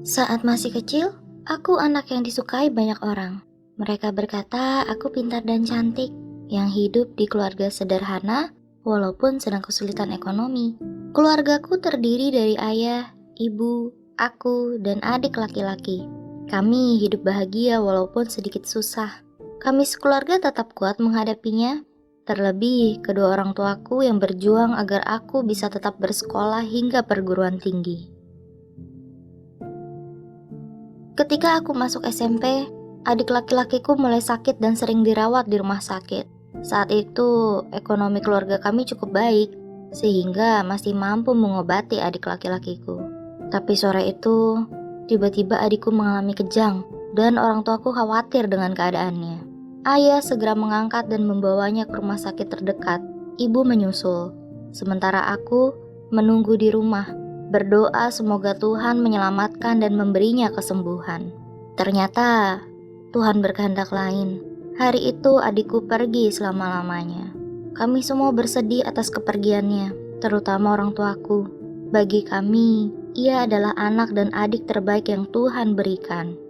Saat masih kecil, aku anak yang disukai banyak orang. Mereka berkata aku pintar dan cantik, yang hidup di keluarga sederhana walaupun sedang kesulitan ekonomi. Keluargaku terdiri dari ayah, ibu, aku, dan adik laki-laki. Kami hidup bahagia walaupun sedikit susah. Kami sekeluarga tetap kuat menghadapinya. Terlebih kedua orang tuaku yang berjuang agar aku bisa tetap bersekolah hingga perguruan tinggi. Ketika aku masuk SMP, adik laki-lakiku mulai sakit dan sering dirawat di rumah sakit. Saat itu, ekonomi keluarga kami cukup baik, sehingga masih mampu mengobati adik laki-lakiku. Tapi sore itu, tiba-tiba adikku mengalami kejang, dan orang tuaku khawatir dengan keadaannya. Ayah segera mengangkat dan membawanya ke rumah sakit terdekat. Ibu menyusul, sementara aku menunggu di rumah, berdoa semoga Tuhan menyelamatkan dan memberinya kesembuhan. Ternyata Tuhan berkehendak lain. Hari itu adikku pergi selama-lamanya. Kami semua bersedih atas kepergiannya, terutama orang tuaku. Bagi kami, ia adalah anak dan adik terbaik yang Tuhan berikan.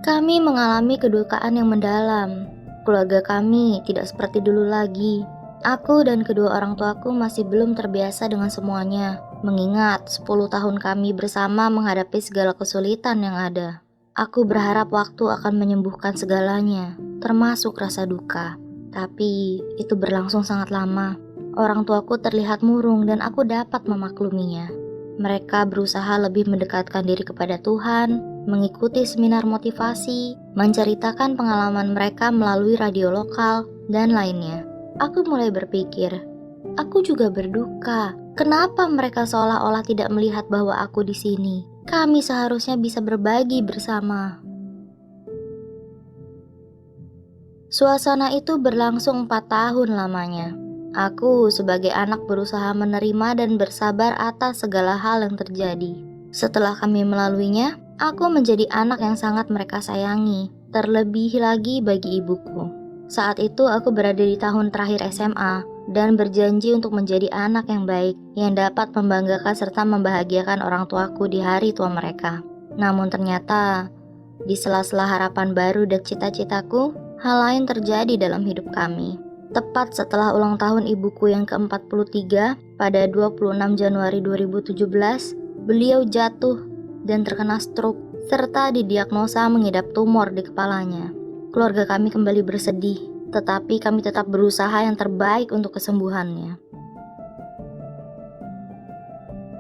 Kami mengalami kedukaan yang mendalam. Keluarga kami tidak seperti dulu lagi. Aku dan kedua orang tuaku masih belum terbiasa dengan semuanya, mengingat 10 tahun kami bersama menghadapi segala kesulitan yang ada. Aku berharap waktu akan menyembuhkan segalanya, termasuk rasa duka. Tapi itu berlangsung sangat lama. Orang tuaku terlihat murung dan aku dapat memakluminya. Mereka berusaha lebih mendekatkan diri kepada Tuhan, mengikuti seminar motivasi, menceritakan pengalaman mereka melalui radio lokal, dan lainnya. Aku mulai berpikir, aku juga berduka. Kenapa mereka seolah-olah tidak melihat bahwa aku di sini? Kami seharusnya bisa berbagi bersama. Suasana itu berlangsung 4 tahun lamanya. Aku sebagai anak berusaha menerima dan bersabar atas segala hal yang terjadi. Setelah kami melaluinya, aku menjadi anak yang sangat mereka sayangi, terlebih lagi bagi ibuku. Saat itu aku berada di tahun terakhir SMA dan berjanji untuk menjadi anak yang baik, yang dapat membanggakan serta membahagiakan orang tuaku di hari tua mereka. Namun ternyata, di sela-sela harapan baru dan cita-citaku, hal lain terjadi dalam hidup kami. Tepat setelah ulang tahun ibuku yang ke-43 pada 26 Januari 2017, beliau jatuh dan terkena stroke serta didiagnosa mengidap tumor di kepalanya. Keluarga kami kembali bersedih, tetapi kami tetap berusaha yang terbaik untuk kesembuhannya.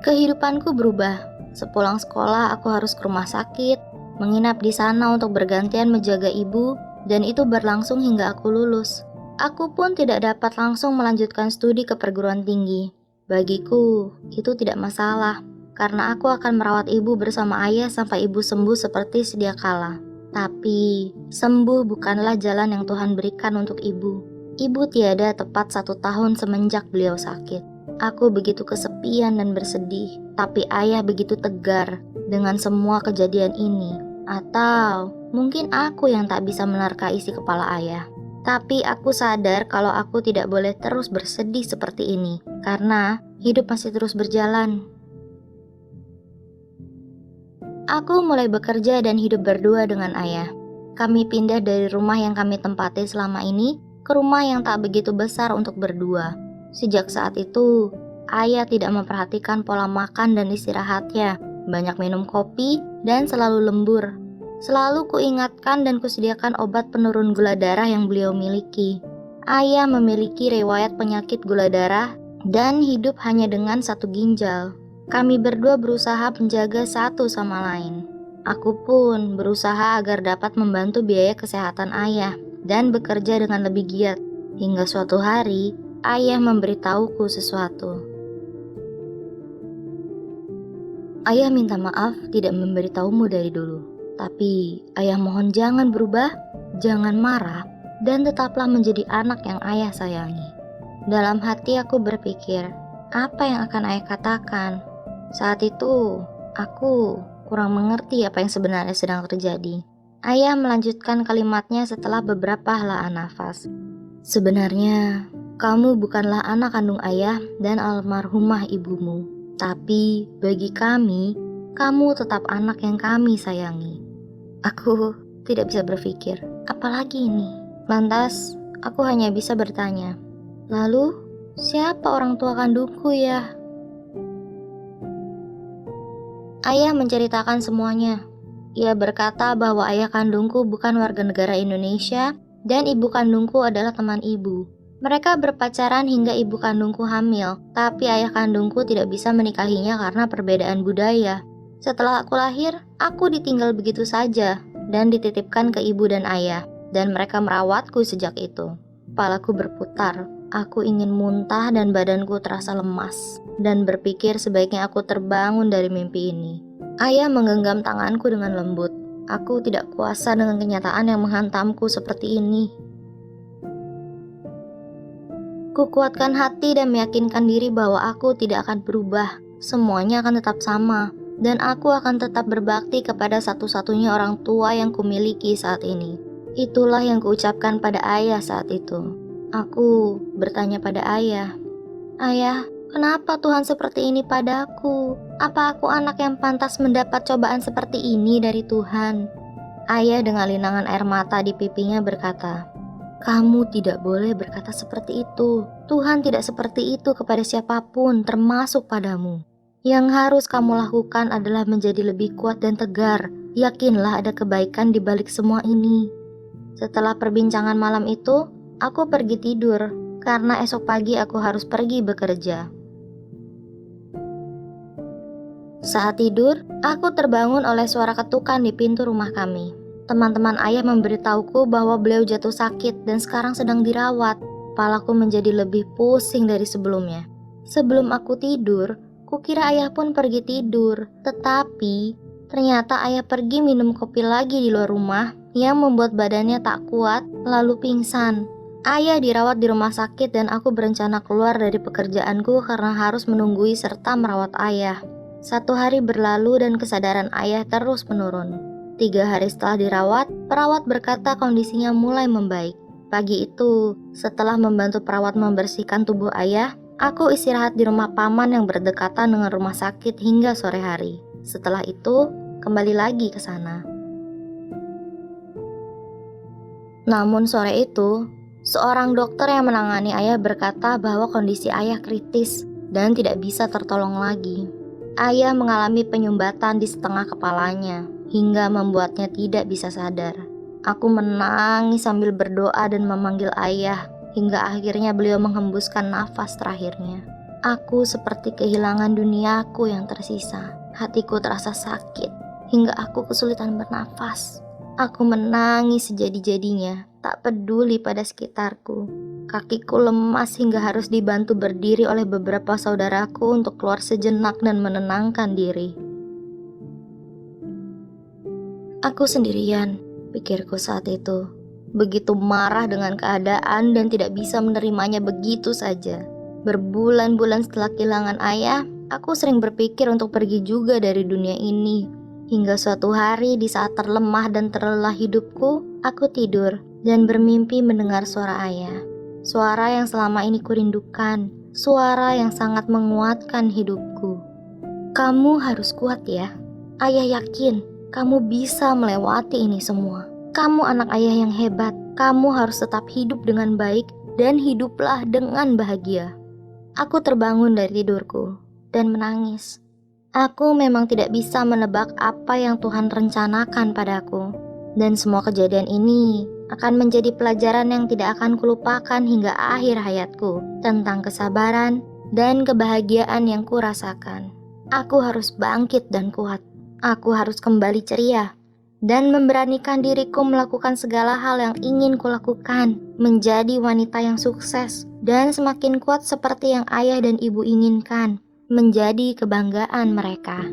Kehidupanku berubah. Sepulang sekolah aku harus ke rumah sakit, menginap di sana untuk bergantian menjaga ibu, dan itu berlangsung hingga aku lulus. Aku pun tidak dapat langsung melanjutkan studi ke perguruan tinggi. Bagiku, itu tidak masalah, karena aku akan merawat ibu bersama ayah sampai ibu sembuh seperti sedia kala. Tapi, sembuh bukanlah jalan yang Tuhan berikan untuk ibu. Ibu tiada tepat 1 tahun semenjak beliau sakit. Aku begitu kesepian dan bersedih, tapi ayah begitu tegar dengan semua kejadian ini. Atau, mungkin aku yang tak bisa menerka isi kepala ayah. Tapi aku sadar kalau aku tidak boleh terus bersedih seperti ini, karena hidup masih terus berjalan. Aku mulai bekerja dan hidup berdua dengan ayah. Kami pindah dari rumah yang kami tempati selama ini ke rumah yang tak begitu besar untuk berdua. Sejak saat itu, ayah tidak memperhatikan pola makan dan istirahatnya, banyak minum kopi, dan selalu lembur. Selalu kuingatkan dan kusediakan obat penurun gula darah yang beliau miliki. Ayah memiliki riwayat penyakit gula darah dan hidup hanya dengan 1 ginjal. Kami berdua berusaha menjaga satu sama lain. Aku pun berusaha agar dapat membantu biaya kesehatan ayah dan bekerja dengan lebih giat. Hingga suatu hari, ayah memberitahuku sesuatu. Ayah minta maaf tidak memberitahumu dari dulu. Tapi ayah mohon jangan berubah, jangan marah, dan tetaplah menjadi anak yang ayah sayangi. Dalam hati aku berpikir, apa yang akan ayah katakan? Saat itu, aku kurang mengerti apa yang sebenarnya sedang terjadi. Ayah melanjutkan kalimatnya setelah beberapa helaan nafas. Sebenarnya, kamu bukanlah anak kandung ayah dan almarhumah ibumu. Tapi bagi kami, kamu tetap anak yang kami sayangi. Aku tidak bisa berpikir, apalagi ini. Lantas, aku hanya bisa bertanya, lalu siapa orang tua kandungku ya? Ayah menceritakan semuanya. Ia berkata bahwa ayah kandungku bukan warga negara Indonesia dan ibu kandungku adalah teman ibu. Mereka berpacaran hingga ibu kandungku hamil, tapi ayah kandungku tidak bisa menikahinya karena perbedaan budaya. Setelah aku lahir, aku ditinggal begitu saja dan dititipkan ke ibu dan ayah, dan mereka merawatku sejak itu. Kepalaku berputar, aku ingin muntah dan badanku terasa lemas, dan berpikir sebaiknya aku terbangun dari mimpi ini. Ayah menggenggam tanganku dengan lembut. Aku tidak kuasa dengan kenyataan yang menghantamku seperti ini. Kukuatkan hati dan meyakinkan diri bahwa aku tidak akan berubah. Semuanya akan tetap sama, dan aku akan tetap berbakti kepada satu-satunya orang tua yang kumiliki saat ini. Itulah yang kuucapkan pada ayah saat itu. Aku bertanya pada ayah, "Ayah, kenapa Tuhan seperti ini padaku? Apa aku anak yang pantas mendapat cobaan seperti ini dari Tuhan?" Ayah dengan linangan air mata di pipinya berkata, "Kamu tidak boleh berkata seperti itu. Tuhan tidak seperti itu kepada siapapun, termasuk padamu. Yang harus kamu lakukan adalah menjadi lebih kuat dan tegar. Yakinlah ada kebaikan di balik semua ini." Setelah perbincangan malam itu, aku pergi tidur, karena esok pagi aku harus pergi bekerja. Saat tidur, aku terbangun oleh suara ketukan di pintu rumah kami. Teman-teman ayah memberitahuku bahwa beliau jatuh sakit dan sekarang sedang dirawat. Kepalaku menjadi lebih pusing dari sebelumnya. Sebelum aku tidur, kukira ayah pun pergi tidur. Tetapi, ternyata ayah pergi minum kopi lagi di luar rumah yang membuat badannya tak kuat lalu pingsan. Ayah dirawat di rumah sakit dan aku berencana keluar dari pekerjaanku karena harus menunggui serta merawat ayah. 1 hari berlalu dan kesadaran ayah terus menurun. 3 hari setelah dirawat, perawat berkata kondisinya mulai membaik. Pagi itu, setelah membantu perawat membersihkan tubuh ayah, aku istirahat di rumah paman yang berdekatan dengan rumah sakit hingga sore hari. Setelah itu, kembali lagi ke sana. Namun sore itu, seorang dokter yang menangani ayah berkata bahwa kondisi ayah kritis dan tidak bisa tertolong lagi. Ayah mengalami penyumbatan di setengah kepalanya, hingga membuatnya tidak bisa sadar. Aku menangis sambil berdoa dan memanggil ayah, hingga akhirnya beliau menghembuskan nafas terakhirnya. Aku seperti kehilangan duniaku yang tersisa. Hatiku terasa sakit, hingga aku kesulitan bernafas. Aku menangis sejadi-jadinya, tak peduli pada sekitarku. Kakiku lemas hingga harus dibantu berdiri oleh beberapa saudaraku untuk keluar sejenak dan menenangkan diri. Aku sendirian, pikirku saat itu. Begitu marah dengan keadaan dan tidak bisa menerimanya begitu saja. Berbulan-bulan setelah kehilangan ayah, aku sering berpikir untuk pergi juga dari dunia ini. Hingga suatu hari di saat terlemah dan terlelah hidupku, aku tidur dan bermimpi mendengar suara ayah. Suara yang selama ini kurindukan, suara yang sangat menguatkan hidupku. "Kamu harus kuat ya. Ayah yakin kamu bisa melewati ini semua. Kamu anak ayah yang hebat. Kamu harus tetap hidup dengan baik dan hiduplah dengan bahagia." Aku terbangun dari tidurku dan menangis. Aku memang tidak bisa menebak apa yang Tuhan rencanakan padaku. Dan semua kejadian ini akan menjadi pelajaran yang tidak akan kulupakan hingga akhir hayatku tentang kesabaran dan kebahagiaan yang kurasakan. Aku harus bangkit dan kuat. Aku harus kembali ceria dan memberanikan diriku melakukan segala hal yang ingin kulakukan, menjadi wanita yang sukses dan semakin kuat seperti yang ayah dan ibu inginkan, menjadi kebanggaan mereka.